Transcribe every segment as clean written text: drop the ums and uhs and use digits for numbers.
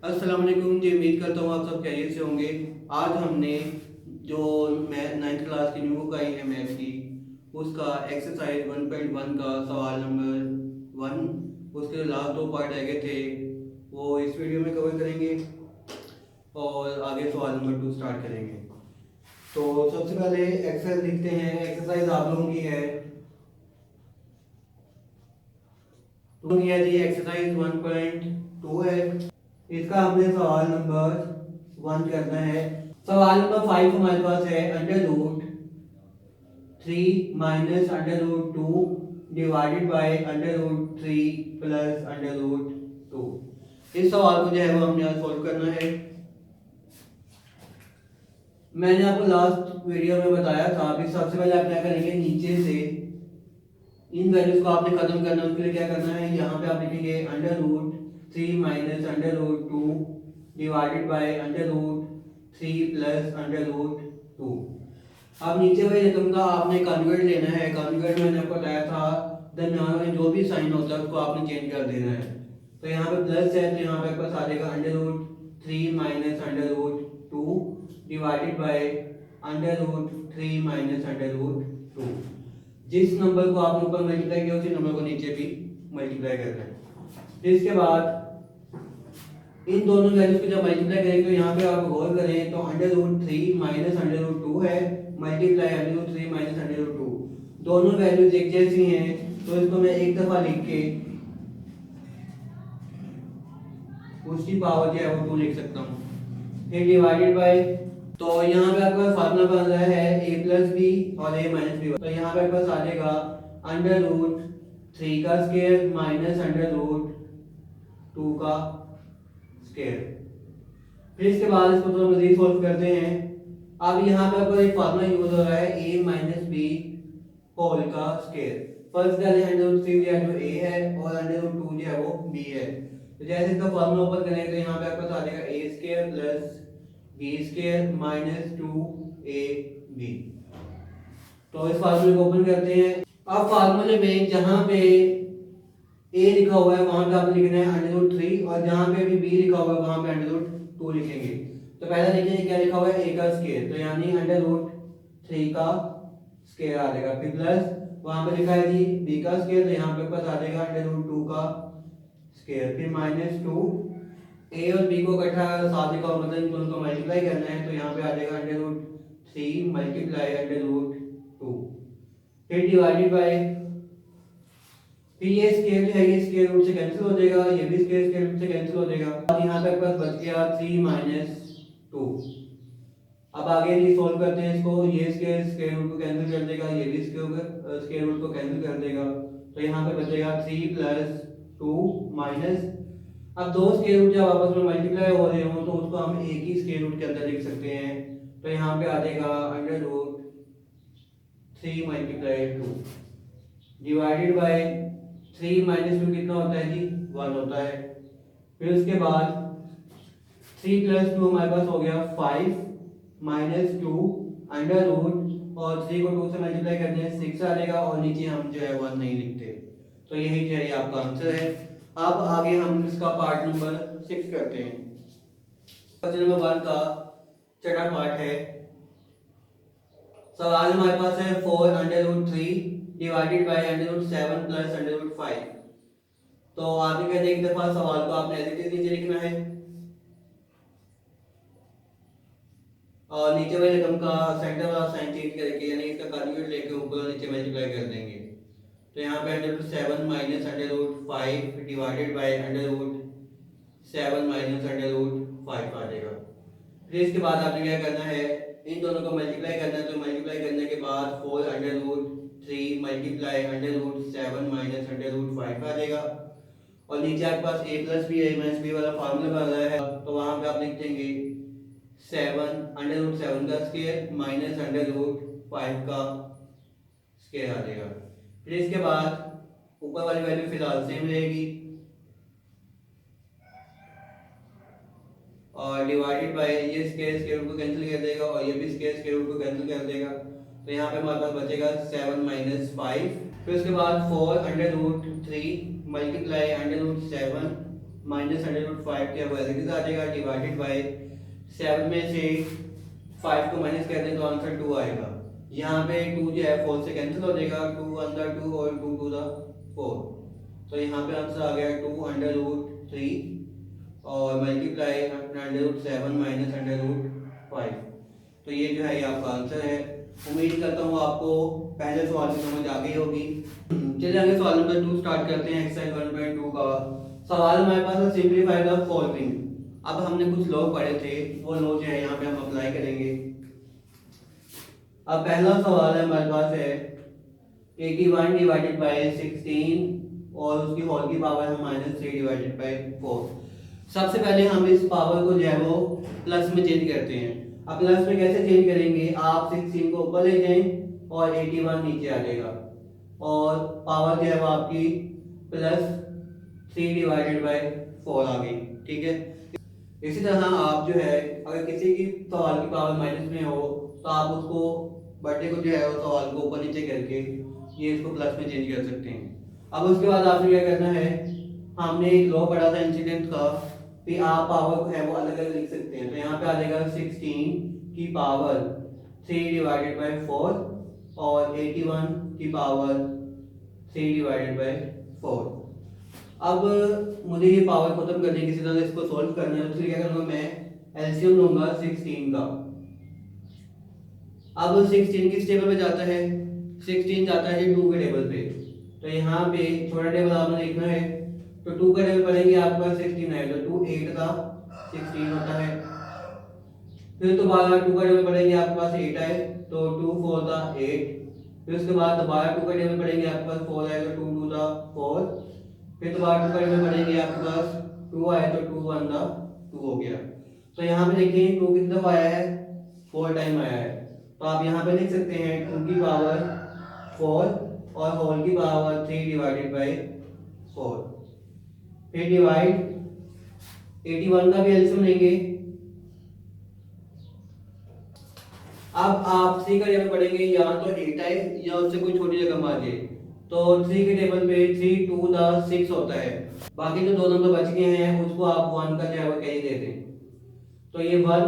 अस्सलाम वालेकुम जी। उम्मीद करता हूँ आप सब खैरियत से होंगे। आज हमने जो मैथ 9th क्लास की न्यू बुक आई है मैथ की, उसका एक्सरसाइज 1.1 का सवाल नंबर 1, उसके जो लास्ट दो पार्ट रह गए थे वो इस वीडियो में कवर करेंगे और आगे सवाल नंबर 2 स्टार्ट करेंगे। तो सबसे पहले एक्सरसाइज लिखते हैं। एक्सरसाइज आप लोगों की है जी, एक्सरसाइज 1.2 है। इसका हमने सवाल नंबर 1 करना है। सवाल नंबर 5 हमारे पास है √3 माइनस √2 डिवाइडेड बाय √3 प्लस √2। इस सवाल को जो है वो हमने आज सॉल्व करना है। मैंने आपको लास्ट वीडियो में बताया था। अभी सबसे पहले आप क्या करेंगे, नीचे से इन वैल्यूज को आपने खत्म करना है। उसके लिए क्या करना है, यहाँ पे आप लिखेंगे √3 माइनस √2 डिवाइडेड बाय √3 प्लस √2। अब नीचे वाली रकम का आपने कॉन्जुगेट लेना है। कॉन्जुगेट मैंने आपको बताया था, दरमियान में जो भी साइन होता है उसको आपने चेंज कर देना है। तो यहाँ पे प्लस है तो यहाँ पे पास आ जाएगा √3 माइनस √2 डिवाइडेड बाय √3 माइनस √2। जिस नंबर को आपने ऊपर मल्टीप्लाई किया उसी नंबर को नीचे भी मल्टीप्लाई करना है। इसके बाद इन दोनों वैल्यूज को जब मल्टीप्लाई करेंगे तो यहाँ पे आप गौर करें तो √3 माइनस √2 है, मल्टीप्लाई √3 माइनस √2। दोनों वैल्यूज एक जैसी हैं तो इसको मैं एक दफा लिख के उसकी पावर जो है वो 2 लिख सकता हूँ। फिर डिवाइडेड बाय, तो यहाँ पे आपका फार्मूला बन रहा है a प्लस बी और a माइनस बी। तो यहाँ पे पास आ जाएगा √3 का स्क्वायर माइनस √2 का स्क्वायर। फिर इसके बाद इसको थोड़ा मजीद सॉल्व करते हैं। अब यहाँ पे आपका एक फार्मूला यूज हो रहा है a माइनस बी होल का स्क्वायर। फर्स्ट पहले √3 जो है जो a है और √2 जो है वो b है। तो जैसे इसका फार्मूला ऊपर करेंगे तो यहाँ पे आपका आ जाएगा a square plus b square minus 2ab। तो इस फार्मूले को ओपन करते हैं। अब फार्मूले में जहाँ पे a लिखा हुआ है वहां पे आपने लिखना है √3 और जहाँ पे भी b लिखा हुआ है वहां पे √2 लिखेंगे। तो पहला देखिए क्या लिखा हुआ है, a का स्क्वायर, तो यानी √3 का स्क्वायर आ जाएगा। फिर प्लस वहां पे लिखा है जी b का स्क्वायर, तो यहाँ पे पास आ जाएगा √2 का स्क्वायर। फिर माइनस 2, a और b को इकट्ठा साथ लिखा हुआ मतलब इन दोनों को मल्टीप्लाई करना है, तो यहाँ पे आ जाएगा √3 मल्टीप्लाई √2। फिर डिवाइडेड बाय, फिर ये स्क्वायर जो है ये स्क्वायर रूट से कैंसिल हो जाएगा, ये भी स्क्वायर रूट से कैंसिल हो जाएगा। अब यहाँ पे पास बच गया 3 माइनस 2। अब आगे ये सॉल्व करते हैं इसको। ये स्क्वायर रूट को कैंसिल कर देगा, ये भी स्क्वायर रूट को कैंसिल कर देगा, तो यहाँ पे बचेगा 3 प्लस 2 माइनस, अब दो स्क्वायर रूट जब आपस में मल्टीप्लाई हो रहे हो तो उसको हम एक ही स्क्वायर रूट के अंदर लिख सकते हैं। तो यहाँ पे आ जाएगा √3 मल्टीप्लाई 2 डिवाइडेड बाय 3 माइनस 2 कितना होता है जी, 1 होता है। फिर उसके बाद 3 प्लस 2 हमारे पास हो गया 5 माइनस 2 अंडर रूट, और 3 को 2 से मल्टीप्लाई करने से 6 आ जाएगा और नीचे हम जो है 1 नहीं लिखते। तो यही जो है आपका आंसर है। अब आगे हम इसका पार्ट नंबर 6 करते हैं। क्वेश्चन नंबर 1 का छठा पार्ट है। सवाल हमारे पास है 4√3 डिवाइडेड बाय √7 प्लस √5। तो आगे कहते हैं एक दफा सवाल को आपने एज इट इज नीचे लिखना है और नीचे वाले रकम का सेंटर वाला साइन चेंज करके यानी इसका कॉन्जुगेट लेके ऊपर और नीचे मल्टीप्लाई कर देंगे। तो यहाँ पे √7 माइनस √5 डिवाइडेड बाय √7 माइनस √5 आ जाएगा। फिर इसके बाद आपने क्या करना है, इन दोनों को मल्टीप्लाई करना है। तो मल्टीप्लाई करने के बाद 4√3 मल्टीप्लाई √7 माइनस √5 आ जाएगा और नीचे आपके पास a plus b a minus b वाला फार्मूला बन रहा है। तो वहां पे आप लिख देंगे 7 का स्क्वायर माइनस √5 का स्क्वायर आ जाएगा। फिर इसके बाद ऊपर वाली वैल्यू फिलहाल सेम रहेगी और डिवाइडेड बाय ये स्क्वायर रूट को कैंसिल कर देगा और ये भी स्क्वायर रूट को कैंसिल कर देगा। तो यहाँ पे हमारे पास बचेगा 7 माइनस 5। फिर उसके बाद 4√3 मल्टीप्लाई √7 माइनस अंडर रूट 5 क्या वो एज आ जाएगा, डिवाइडेड बाय 7 में से 5 को माइनस कर दें तो आंसर 2 आएगा। यहाँ पे 2 जो है 4 से कैंसिल हो जाएगा, 2 अंदर 2 और 2 टू द 4, तो यहाँ पे आंसर आ गया 2 अंडर रूट 3 और multiply under root 7 minus under root 5। तो ये जो है ये आपका आंसर है। उम्मीद करता हूँ आपको पहले सवाल की समझ आ गई होगी। चलिए आगे सवाल नंबर 2 स्टार्ट करते हैं। एक्सरसाइज 1.2 का सवाल हमारे पास है सिंपलीफाई द फॉलोइंग। अब हमने कुछ लॉ पढ़े थे, वो लॉ जो है यहाँ पे हम अप्लाई करेंगे। अब पहला सवाल है हमारे पास है 81 डिवाइडेड बाय 16 और उसकी होल की पावर है -3 डिवाइडेड बाय 4। सबसे पहले हम इस पावर को जो है वो प्लस में चेंज करते हैं। अब प्लस में कैसे चेंज करेंगे, आप 16 को ऊपर ले जाएं और 81 नीचे आ जाएगा और पावर जो है वो आपकी +3 डिवाइडेड बाय 4 आ गई। ठीक है, इसी तरह आप जो है अगर किसी की सवाल की पावर माइनस में हो तो आप उसको बटे को जो है वो सवाल को ऊपर नीचे करके ये इसको प्लस में चेंज कर सकते हैं। अब उसके बाद आपने क्या करना है, हमने एक लॉ पढ़ा था इंसिडेंट का कि आप पावर को है वो अलग अलग लिख सकते हैं। तो यहाँ पे आ जाएगा 16 की पावर 3 डिवाइडेड बाय 4 और 81 की पावर 3 डिवाइडेड बाय 4। अब मुझे ये पावर खत्म करनी है, किसी तरह इसको सॉल्व करना है, तो क्या करूँगा मैं एलसीएम लूंगा 16 का। अब 16 किस टेबल पे जाता है, 16 जाता है 2 के टेबल पे। तो यहाँ पे छोटा टेबल आपने लिखना है, तो 2 का टेबल पढ़ेंगे आपके पास 16 है, तो 2 8 का 16 होता है। फिर दोबारा 2 का टेबल पढ़ेंगे आपके पास 8 है, तो 2 4 का 8। फिर उसके बाद दोबारा 2 का टेबल पढ़ेंगे आपके पास 4 है, तो 2 2 का 4। फिर दोबारा 2 का टेबल पढ़ेंगे आपके पास 2 आए, तो 2 1 का 2 हो गया। तो यहाँ पे देखिए 2 कितनी दफा आया है, 4 टाइम आया है। तो आप यहाँ पे लिख सकते हैं 2 की पावर 4 और होल की पावर 3 डिवाइडेड बाय 4। फिर डिवाइड 81 का भी एलसीएम लेंगे। अब आप 3 का टेबल पढ़ेंगे, या तो 8 है या उससे कोई छोटी रकम आ जाए। तो 3 के टेबल पे 3 2 दा 6 होता है। बाकी जो 2 नंबर बच गए हैं उसको आप 1 का जो है वो कैरी दे दें। तो ये 1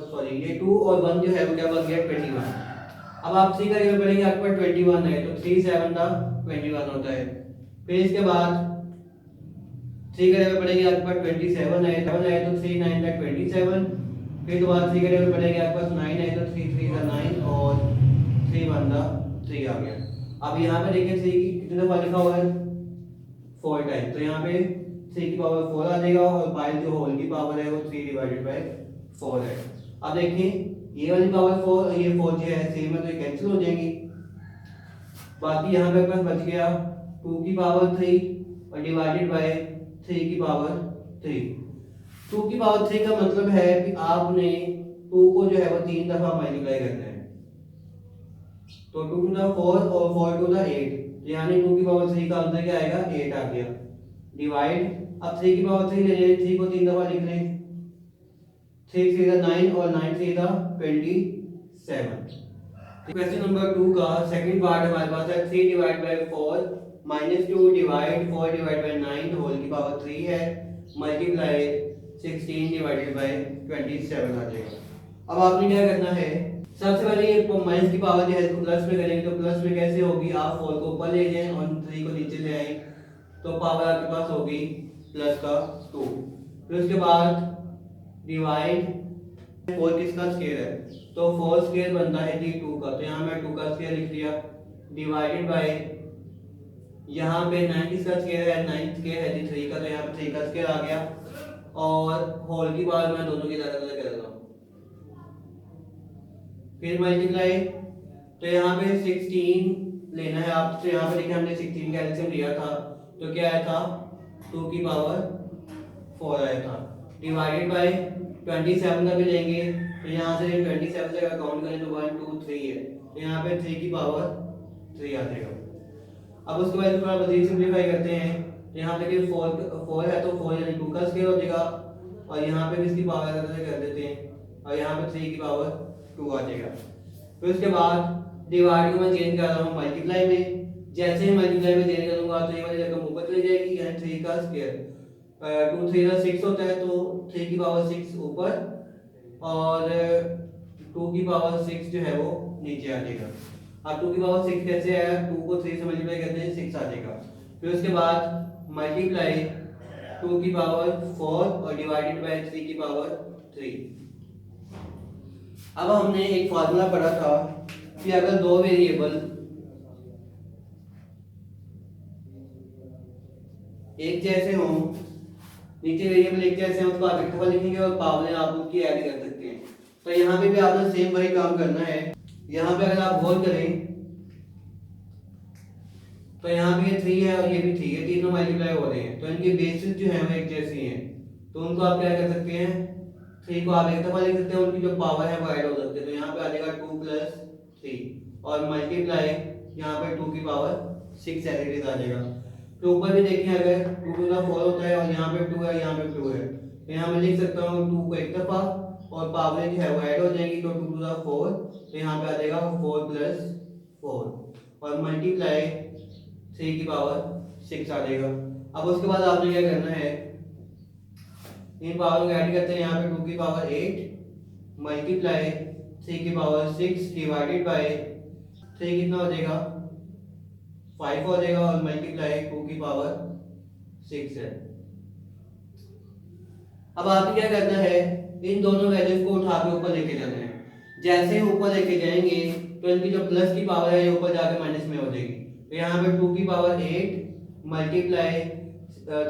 सॉरी ये 2 और 1 जो है वो क्या बन गया 21। अब आप 3 का टेबल पढ़ेंगे, आपके पास 21 है, तो 3 7 का 21 होता है। फिर इसके बाद 3 का टेबल पढ़ेंगे, आपके पास 27 है, 7 है, तो 3 9 का 27। फिर दोबारा 3 का टेबल पढ़ेंगे, आपके पास 9 है, तो 3 3 का 9 और 3 1 का 3 आ गया। अब यहाँ पे देखिए 3 की कितने दफा लिखा हुआ है, 4 टाइम। तो यहाँ पे 3 की पावर 4 आ जाएगा और बाई जो होल की पावर है वो 3 डिवाइडेड बाय 4 है। अब देखिए ये वाली पावर 4 ये 4 जो है सेम है, तो ये कैंसिल हो जाएंगी। बाकी यहाँ पे पास बच गया 2 की पावर 3 और डिवाइडेड बाय 3 की पावर 3। 2 की पावर 3 का मतलब है कि आपने 2 को जो है वो 3 दफा मल्टीप्लाई करना है। तो 2 टू द 4 और 4 टू द 8, यानी 2 की पावर 3 का आंसर क्या आएगा 8 आ गया। डिवाइड, अब 3 की पावर 3 ले लें, 3 को 3 दफा लिख लें, 3 3 का 9 और 9 3 का 27। क्वेश्चन नंबर 2 का सेकंड पार्ट हमारे पास है 3 divide by 4 -2 divide 4 divide by 9 whole की पावर 3 है मल्टीप्लाई 16 डिवाइडेड बाय 27 आ जाएगा। अब आपने क्या करना है, सबसे पहले ये माइनस की पावर जो है इसको प्लस में करेंगे। तो प्लस में कैसे होगी, आप 4 को ऊपर ले जाएं और 3 को नीचे ले आए, तो पावर आपके पास होगी प्लस का 2। फिर उसके बाद डिवाइड 4 किसका स्क्वायर है, तो 4 स्क्वायर बनता है जी 2 का, तो यहाँ मैं 2 का स्क्वायर लिख दिया। डिवाइडेड बाय यहाँ पे 9 किसका स्क्वायर है, 9 स्क्वायर है जी 3 का, तो यहाँ पे 3 का स्क्वायर आ गया। और होल की पावर मैं दोनों की अलग अलग कर रहा हूँ। फिर मल्टीप्लाई, तो यहाँ पे 16 लेना है आप, तो यहाँ पे देखिए हमने 16 का एलसीएम लिया था, तो क्या आया था 2 की पावर 4 आया था। डिवाइडेड बाय 27 का भी लेंगे, तो यहाँ से 27 से काउंट करें तो 1 2 3 है, तो यहाँ पे 3 की पावर 3 आ जाएगा। अब उसके बाद थोड़ा मजीद सिंप्लीफाई करते हैं, तो यहाँ पे 4 है, तो 4 यानी 2 का स्क्वायर हो जाएगा, और यहाँ पे भी इसकी पावर ऐसे कर देते हैं, और यहाँ पे 3 की पावर 2 आ जाएगा। फिर उसके बाद डिवाइड को मैं चेंज कर रहा हूँ मल्टीप्लाई में। जैसे ही मल्टीप्लाई में चेंज करूंगा तो ये वाली रकम ऊपर चली जाएगी, यानी 3 का स्क्वायर। टू थ्री का सिक्स होता है, तो 3 की पावर 6 ऊपर और 2 की पावर 6 जो है वो नीचे आ जाएगा। अब 2 की पावर 6 कैसे आया, 2 को 3 से मल्टीप्लाई करते हैं 6 आ जाएगा। फिर उसके बाद मल्टीप्लाई 2 की पावर 4 और डिवाइडेड बाय 3 की पावर 3। अब हमने एक फार्मूला पढ़ा था कि अगर दो वेरिएबल एक जैसे हों, नीचे वेरिएबल एक जैसे हैं, उसको आप एक दफा लिखेंगे और पावर आप उनकी ऐड कर सकते हैं। तो यहाँ पे भी आपने सेम वही काम करना है। यहाँ पे अगर आप गौर करें तो यहाँ पे ये 3 है और ये भी 3 है, तीनों मल्टीप्लाई हो रहे हैं, तो इनकी बेसिस जो है वो एक जैसी हैं, तो उनको आप क्या कर सकते हैं, 3 को आप एक दफा लिख सकते हैं, उनकी जो पावर है वो ऐड हो सकती है। तो यहाँ पे आ जाएगा 2 + 3 और मल्टीप्लाई यहाँ पे 2 की पावर 6 ऐसे आ जाएगा। तो ऊपर भी देखिए अगर 2 टू द 4 होता है और यहाँ पे 2 है, यहाँ पे 2 है, तो यहाँ मैं लिख सकता हूँ 2 को एक दफा और पावर जो है वो ऐड हो जाएगी, तो 2 टू द 4, तो यहाँ पे आ जाएगा 4 + 4 और मल्टीप्लाई 3 की पावर 6 आ जाएगा। अब उसके बाद आपने क्या करना है, इन पावर को ऐड करते हैं, यहाँ पे 2 की पावर 8 मल्टीप्लाई 3 की पावर 6 डिवाइडेड बाय 3 कितना हो जाएगा 5 हो जाएगा और मल्टीप्लाई 2 की पावर 6 है। अब आपको क्या करना है, इन दोनों वैल्यूज को उठा के ऊपर लेके जाना है। जैसे ही ऊपर लेके जाएंगे तो इनकी जो प्लस की पावर है ये ऊपर जाके माइनस में हो जाएगी। तो यहाँ पे 2 की पावर 8 मल्टीप्लाई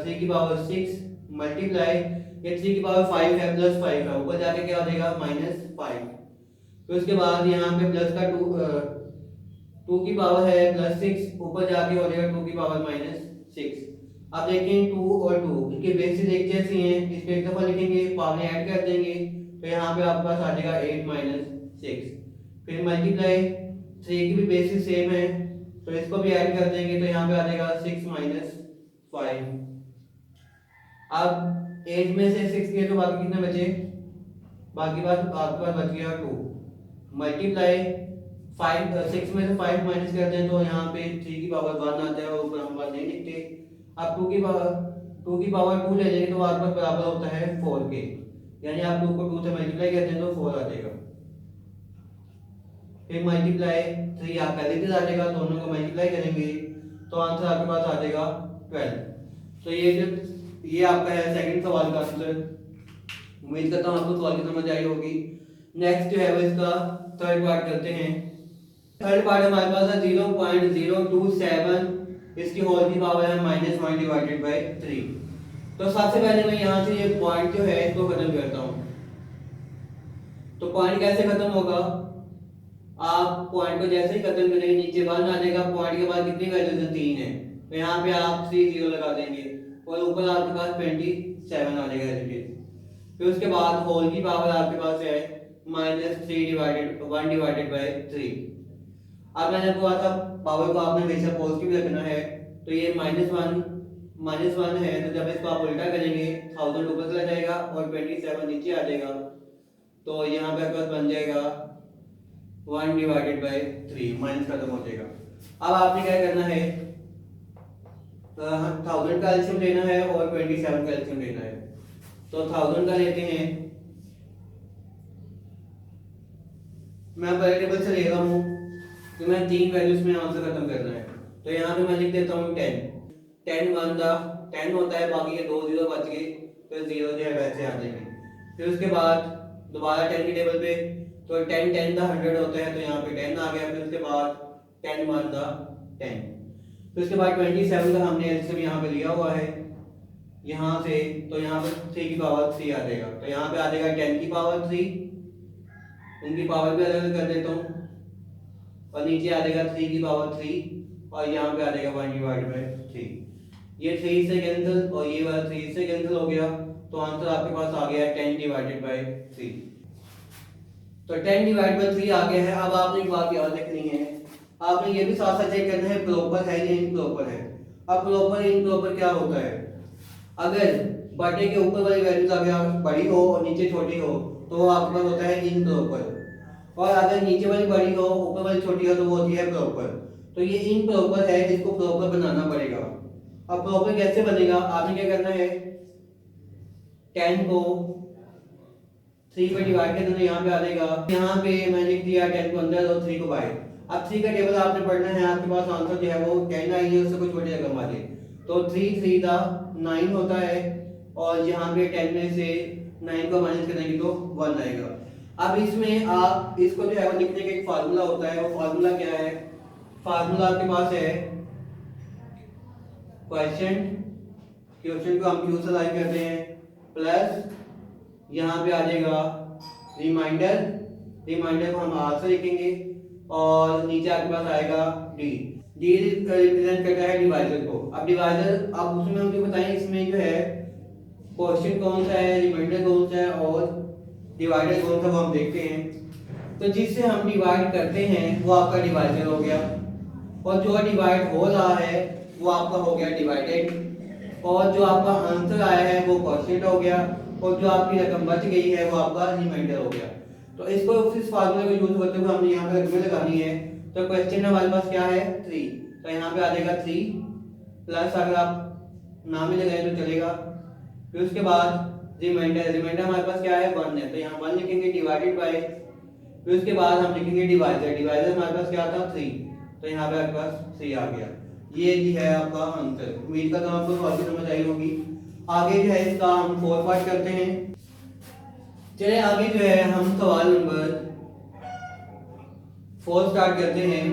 3 की पावर 6 मल्टीप्लाई ये 3 की पावर 5 है प्लस 5 है, ऊपर जाके क्या हो जाएगा -5। तो उसके बाद यहाँ पे प्लस का 2 की पावर है +6, ऊपर जाके हो जाएगा 2 की पावर -6। अब देखें 2 और 2 इनके बेसिस एक जैसी हैं, इसको एक दफा लिखेंगे, पावर ऐड कर देंगे, तो यहाँ पे आपके पास आ जाएगा 8 - 6। फिर मल्टीप्लाई 3 की भी बेसिस सेम है, तो इसको भी ऐड कर देंगे, तो यहाँ पे आ जाएगा 6 - 5। अब 8 में से 6 किए तो बाकी कितने बचे, बाकी बात आपके पास बच गया 2 मल्टीप्लाई 6 में से 5 माइनस कर दें तो यहाँ पे 3 की पावर 1 आता है और ऊपर हम बात नहीं लिखते। अब 2 की पावर 2 ले जाएंगे तो आपके पास बराबर होता है 4 के, यानी आप 2 को 2 से मल्टीप्लाई करते हैं तो 4 आ जाएगा। फिर मल्टीप्लाई 3 आप पहले से आ जाएगा, दोनों को मल्टीप्लाई करेंगे तो आंसर आपके पास आ जाएगा 12। तो ये आपका है सेकंड सवाल का आंसर। उम्मीद करता हूँ आपको सवाल की समझ आई होगी। नेक्स्ट जो है वो इसका थर्ड पार्ट करते हैं। थर्ड पार्ट हमारे पास है 0.027, इसकी होल की पावर है -1 डिवाइडेड बाय 3। तो सबसे पहले मैं यहाँ से ये पॉइंट जो है इसको खत्म करता हूँ। तो पॉइंट कैसे खत्म होगा, आप पॉइंट को जैसे ही खत्म करेंगे नीचे 1 आ जाएगा, पॉइंट के बाद कितनी वैल्यूज है 3 है, तो यहाँ पे आप 3 0 लगा देंगे और ऊपर आपके पास 27 आ जाएगा ऐसे। फिर उसके बाद होल की पावर आपके पास है -1 डिवाइडेड बाय 3। अब मैंने आपको कहा था पावर को आपने हमेशा पॉजिटिव रखना है, तो ये -1 है, तो जब इसको आप उल्टा करेंगे 1000 ऊपर चला जाएगा और 27 नीचे आ जाएगा, तो यहाँ पे आपके पास बन जाएगा 1 डिवाइडेड बाय 3, माइनस खत्म हो जाएगा। अब आपने क्या करना है, 1000 का एलसीएम लेना है और 27 का एलसीएम लेना है। तो 1000 का लेते हैं, मैं पहले टेबल से ले रहा हूँ तो मैं 3 वैल्यूज में आंसर खत्म करना है, तो यहाँ पे मैं लिख देता हूँ 10 10 होता है, बाकी ये 2 0 बच गए तो 0 जो है वैसे आ जाएंगे। फिर उसके बाद दोबारा 10 की टेबल पे, तो 10 10 का 100 होता है, तो यहाँ पे 10 आ गया। फिर उसके बाद 10 1 का 10, फिर उसके बाद 27 का हमने एलसीएम यहाँ पे लिया हुआ है यहाँ से, तो यहाँ पे 3 की पावर 3 आ जाएगा, तो यहाँ पे आ जाएगा 10 की पावर 3, इनकी पावर भी अलग कर देता हूँ, और नीचे आ जाएगा 3 की पावर 3 और यहाँ पे आ जाएगा 1 डिवाइडेड बाय 3। ये 3 से कैंसिल और ये वाला 3 से कैंसिल हो गया, तो आंसर आपके पास आ गया 10 डिवाइडेड बाय 3। तो 10 डिवाइडेड बाय 3 आ गया है। अब आपने एक बात याद रखनी है, आपने ये भी साथ साथ चेक करना है प्रॉपर है या इनप्रॉपर है। अब प्रॉपर इनप्रॉपर क्या होता है, अगर बटे के ऊपर वाली वैल्यूज अगर बड़ी हो और नीचे छोटी हो तो वो आपका होता है इनप्रॉपर, और अगर नीचे वाली बड़ी हो ऊपर वाली छोटी हो तो वो होती है प्रॉपर। तो ये इनप्रॉपर है, इसको प्रॉपर बनाना पड़ेगा। अब प्रॉपर कैसे बनेगा, आपने क्या करना है, 10 को 3 पर डिवाइड करना, यहाँ पे आ जाएगा, यहाँ पे मैंने लिख दिया 10 को अंदर और 3 को बाहर। अब 3 का टेबल आपने पढ़ना है, आपके पास आंसर जो है वो 10 आई है, उससे कुछ छोटी रकम आ जाए तो 3 3 का 9 होता है, और यहाँ पे 10 में से 9 को माइनस करेंगे तो 1 आएगा। अब इसमें आप इसको जो है वो लिखने का एक फार्मूला होता है, वो फार्मूला क्या है, फार्मूला आपके पास है क्वेश्चन को हम क्यू से लाइक करते हैं, प्लस यहाँ पे आ जाएगा रिमाइंडर को हम आर से लिखेंगे, और नीचे आपके पास आएगा डी रिप्रेजेंट करता है डिवाइजर को। अब डिवाइजर, अब उसमें हम बताएं इसमें जो है क्वेश्चन कौन सा है, रिमाइंडर कौन सा है और डिवाइडर कौन सा, वो हम देखते हैं। तो जिससे हम डिवाइड करते हैं वो आपका डिवाइजर हो गया, और जो डिवाइड हो रहा है वो आपका हो गया डिवाइडेड, और जो आपका आंसर आया है वो क्वोशिएंट हो गया, और जो आपकी रकम बच गई है वो आपका रिमाइंडर हो गया। तो इसको इस फार्मूले को यूज करते हुए हमने यहाँ पे रकमें लगानी है। तो क्वेश्चन में हमारे पास क्या है 3, तो यहाँ पे आ जाएगा 3 प्लस, अगर आप नाम ही लगाए तो चलेगा, फिर उसके बाद रिमाइंडर हमारे पास क्या है 1 है, तो यहाँ 1 लिखेंगे डिवाइडेड बाय, फिर उसके बाद हम लिखेंगे डिवाइजर हमारे पास क्या था 3, तो यहाँ पे आपके पास 3 आ गया। ये जी है आपका आंसर। उम्मीद करता हूं आपको काफी समझ आई होगी। आगे जो है इसका हम 4 पार्ट करते हैं। चलिए आगे जो है हम सवाल नंबर 4 स्टार्ट करते हैं।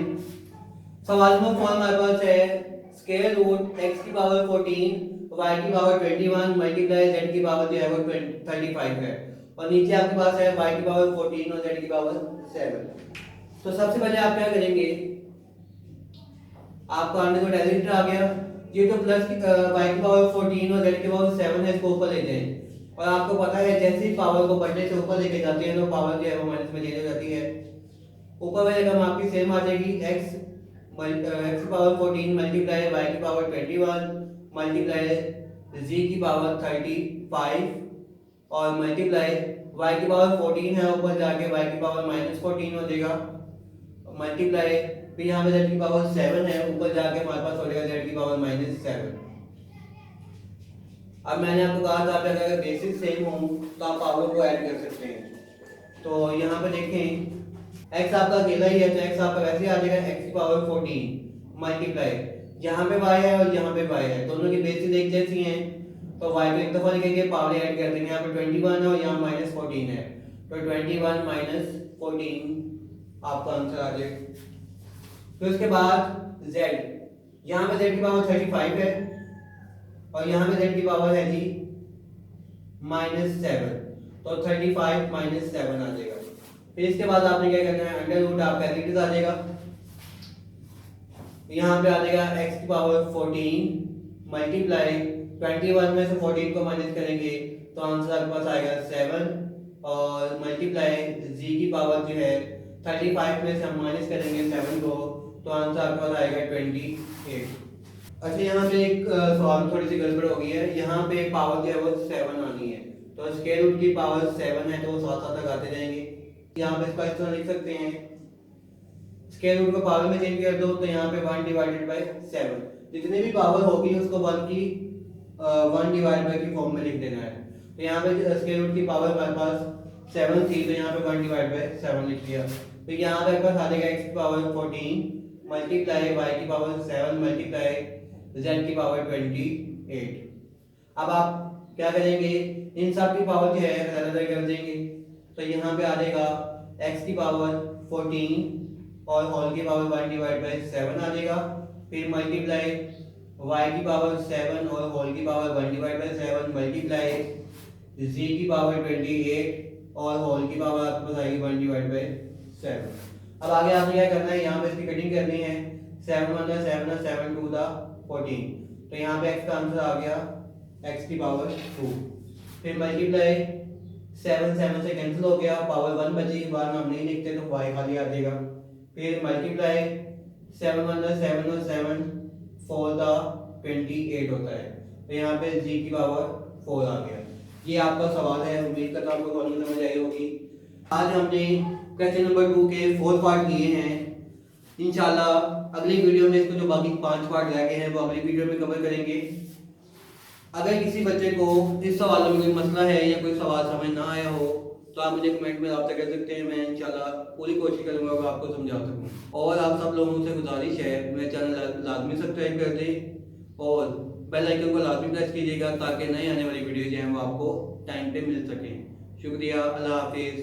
सवाल नंबर 4 हमारे पास है स्क्वायर रूट x की पावर 14 y की पावर 21 मल्टीप्लाई z की पावर जो है वो 35 है, और नीचे आपके पास है y की पावर 14 और z की पावर 7। तो सबसे पहले आप क्या करेंगे, आपका अंडर को डायरेक्ट आ गया, ये तो प्लस की y की पावर 14 और z की पावर 7 है, इसको ऊपर ले जाएं, और आपको पता है जैसे ही पावर को बढ़ने से ऊपर लेके जाते हैं तो पावर जो है वो माइनस में चली जाती है। ऊपर वाली रकम आपकी सेम आ जाएगी, x की पावर 14 मल्टीप्लाई y की पावर 21 मल्टीप्लाई z की पावर 35 और मल्टीप्लाई y की पावर 14 है, ऊपर जाके y की पावर -14 हो जाएगा, मल्टीप्लाई फिर यहाँ पे z की पावर 7 है, ऊपर जाके हमारे पास हो जाएगा z की पावर -7। अब मैंने आपको कहा था अगर बेसिस सेम हो तो आप पावर को ऐड कर सकते हैं। तो यहाँ पे देखें x आपका अकेला ही है, तो x आपका वैसे आ जाएगा x की पावर 14 मल्टीप्लाई, यहाँ पे y है और यहाँ पे y है, दोनों की बेसिस एक जैसी हैं, तो y को एक दफा लिखेंगे, पावर ऐड कर देंगे, यहाँ पे 21 है और यहाँ -14 है, तो 21 -14 आपका आंसर आ जाएगा। फिर उसके बाद z, यहाँ पे z की पावर 35 है और यहाँ पे z की पावर है जी -7, तो 35 -7 आ जाएगा। फिर इसके बाद आपने क्या करना है, अंडर रूट आपका एज आ जाएगा, यहाँ पे आ जाएगा x की पावर 14 मल्टीप्लाई 21 में से 14 को माइनस करेंगे तो आंसर आपके पास आएगा 7, और मल्टीप्लाई z की पावर जो है 35 में से हम माइनस करेंगे 7 को, तो आंसर आपके पास आएगा 28। अच्छा यहाँ पे एक सवाल थोड़ी सी गड़बड़ हो गई है, यहाँ पे पावर जो है वो 7 आनी है, तो स्क्वायर रूट की पावर 7 है तो वो साथ साथ लगाते जाएंगे। यहाँ पे इसका इस तरह लिख सकते हैं, स्क्वायर रूट को पावर में चेंज कर दो तो यहाँ पे 1 डिवाइडेड बाय 7, जितनी भी पावर होगी उसको 1 डिवाइड बाय की फॉर्म में लिख देना है। तो यहाँ पे स्क्वायर रूट की पावर हमारे पास 7 थी, तो यहाँ पे 1 डिवाइड बाय 7 लिख दिया। तो यहाँ पे आपके पास आ जाएगा x की पावर 14 मल्टीप्लाई y की पावर 7 मल्टीप्लाई z की पावर 28। अब आप क्या करेंगे, इन सब की पावर जो है अलग-अलग कर देंगे, तो यहाँ पे आ जाएगा x की पावर 14 और होल की पावर 1 डिवाइड बाय 7 आ जाएगा, फिर मल्टीप्लाई y की पावर 7 और होल की power 1 divide by 7 multiply z की पावर 28 और होल की पावर आपके पास आएगी 1 डिवाइड बाय 7। अब आगे आपने क्या करना है, यहाँ पे इसकी कटिंग करनी है, 7 1 7 और 7 2 14, तो यहाँ पे x का आंसर आ गया x की पावर 2, फिर मल्टीप्लाई 7 7 से कैंसिल हो गया, पावर 1 बची, बार में हम नहीं लिखते तो y खाली आ जाएगा, फिर मल्टीप्लाई 7 1 7 और 7 4 28 होता है, तो यहाँ पे g की पावर 4 आ गया। ये आपका सवाल है, उम्मीद करता हूं आपको समझ आई होगी। आज हमने क्वेश्चन नंबर 2 के 4 पार्ट किए हैं, इंशाल्लाह अगली वीडियो में इसको जो बाकी 5 पार्ट रह गए हैं वो अगली वीडियो में कवर करेंगे। अगर किसी बच्चे को इस सवालों में कोई मसला है या कोई सवाल समझ ना आया हो तो आप मुझे कमेंट में रब्ता कर सकते हैं। मैं इंशाल्लाह पूरी कोशिश करूँगा कि आपको समझा सकूँ। और आप सब लोगों से गुजारिश है, मेरे चैनल लाजमी सब्सक्राइब कर दें और बेल आइकन को लाजमी प्रेस कीजिएगा ताकि नई आने वाली वीडियो जो हैं वो आपको टाइम पे मिल सकें। शुक्रिया, अल्लाह हाफिज़।